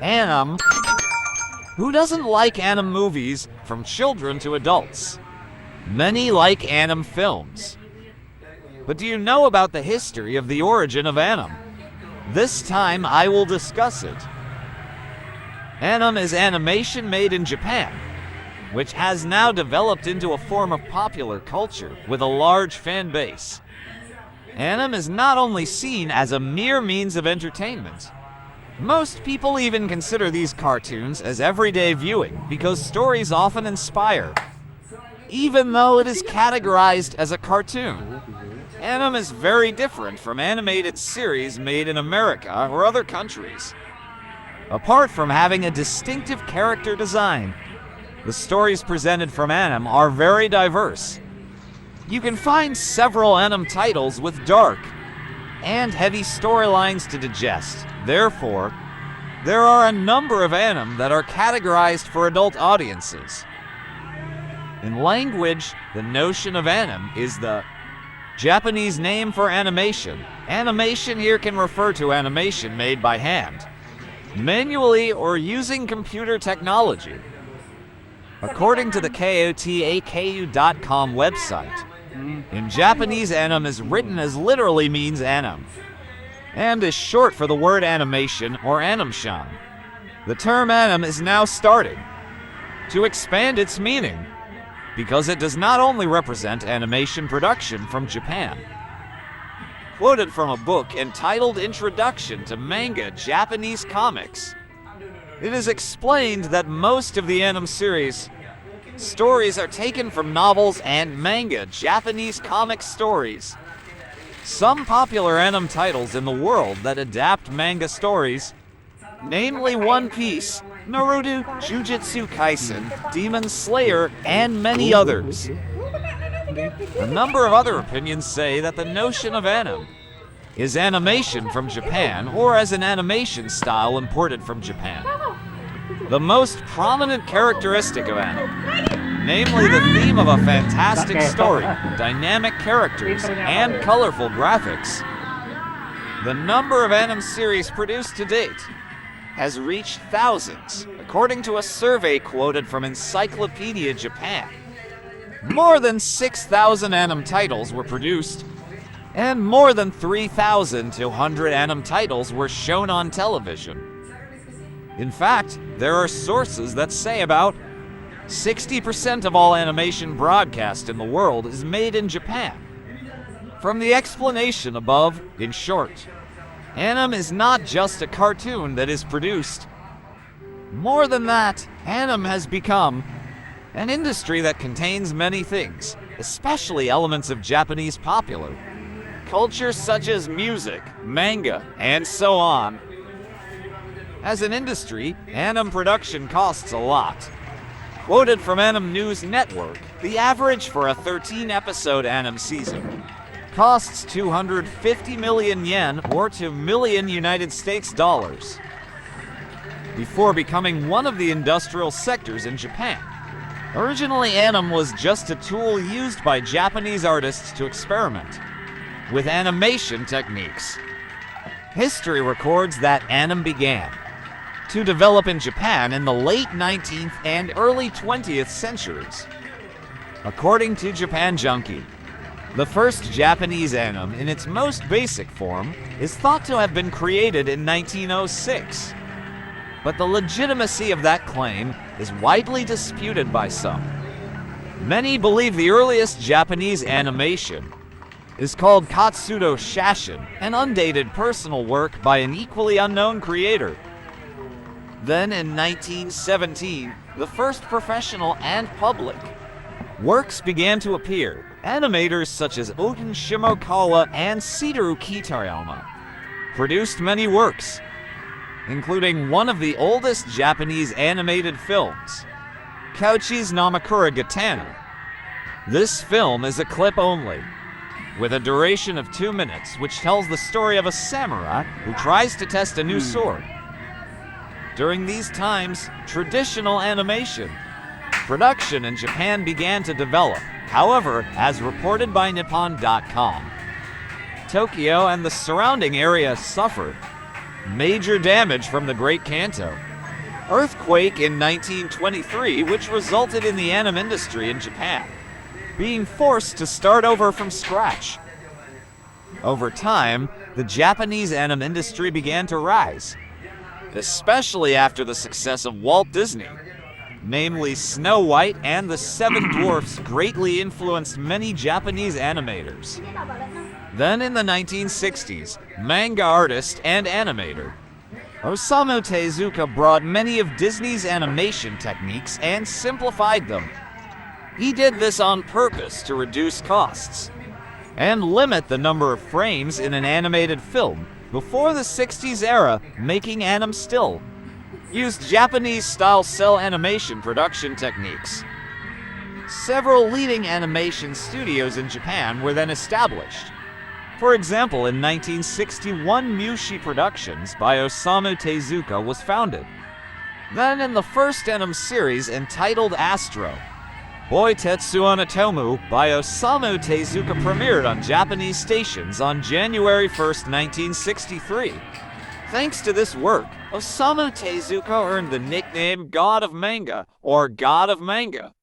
Anim. Who doesn't like anim movies, from children to adults? Many like anim films. But do you know about the history of the origin of anim? This time I will discuss it. Anim is animation made in Japan, which has now developed into a form of popular culture with a large fan base. Anim is not only seen as a mere means of entertainment. Most people even consider these cartoons as everyday viewing because stories often inspire. Even though it is categorized as a cartoon, anim is very different from animated series made in America or other countries. Apart from having a distinctive character design, the stories presented from anim are very diverse. You can find several anim titles with dark and heavy storylines to digest. Therefore, there are a number of anim that are categorized for adult audiences. In language, the notion of anim is the Japanese name for animation. Animation here can refer to animation made by hand, manually, or using computer technology. According to the kotaku.com website, in Japanese, anim is written as literally means anim, and is short for the word animation or animation. The term anim is now starting to expand its meaning, because it does not only represent animation production from Japan. Quoted from a book entitled Introduction to Manga Japanese Comics, it is explained that most of the anim series stories are taken from novels and manga Japanese comic stories. Some popular anim titles in the world that adapt manga stories, namely One Piece, Naruto, Jujutsu Kaisen, Demon Slayer, and many others. A number of other opinions say that the notion of anim is animation from Japan or as an animation style imported from Japan. The most prominent characteristic of anim, namely the theme of a fantastic story, dynamic characters, and colorful graphics. The number of anim series produced to date has reached thousands, according to a survey quoted from Encyclopedia Japan. More than 6,000 anim titles were produced, and more than 3,200 anim titles were shown on television. In fact, there are sources that say about 60% of all animation broadcast in the world is made in Japan. From the explanation above, in short, anim is not just a cartoon that is produced. More than that, anim has become an industry that contains many things, especially elements of Japanese popular culture such as music, manga, and so on. As an industry, anim production costs a lot. Quoted from Anim News Network, the average for a 13-episode anim season costs 250 million yen or $2 million United States dollars before becoming one of the industrial sectors in Japan. Originally, anim was just a tool used by Japanese artists to experiment with animation techniques. History records that anim began to develop in Japan in the late 19th and early 20th centuries. According to Japan Junkie, the first Japanese anim in its most basic form is thought to have been created in 1906. But the legitimacy of that claim is widely disputed by some. Many believe the earliest Japanese animation is called Katsudo Shashin, an undated personal work by an equally unknown creator. Then in 1917, the first professional and public works began to appear. Animators such as Oten Shimokawa and Satoru Kitayama produced many works, including one of the oldest Japanese animated films, Kouchi's Namakura Gitana. This film is a clip only, with a duration of 2 minutes, which tells the story of a samurai who tries to test a new sword. During these times, traditional animation production in Japan began to develop. However, as reported by Nippon.com, Tokyo and the surrounding area suffered major damage from the Great Kanto, earthquake in 1923, which resulted in the anime industry in Japan being forced to start over from scratch. Over time, the Japanese anime industry began to rise, especially after the success of Walt Disney. Namely, Snow White and the Seven Dwarfs greatly influenced many Japanese animators. Then in the 1960s, manga artist and animator Osamu Tezuka brought many of Disney's animation techniques and simplified them. He did this on purpose to reduce costs and limit the number of frames in an animated film. Before the 60s era, making anim still used Japanese-style cell animation production techniques. Several leading animation studios in Japan were then established. For example, in 1961, Mushi Productions by Osamu Tezuka was founded. Then in the first anime series entitled Astro, Boy Tetsuo no Tomu by Osamu Tezuka premiered on Japanese stations on January 1, 1963. Thanks to this work, Osamu Tezuka earned the nickname God of Manga, or God of Manga.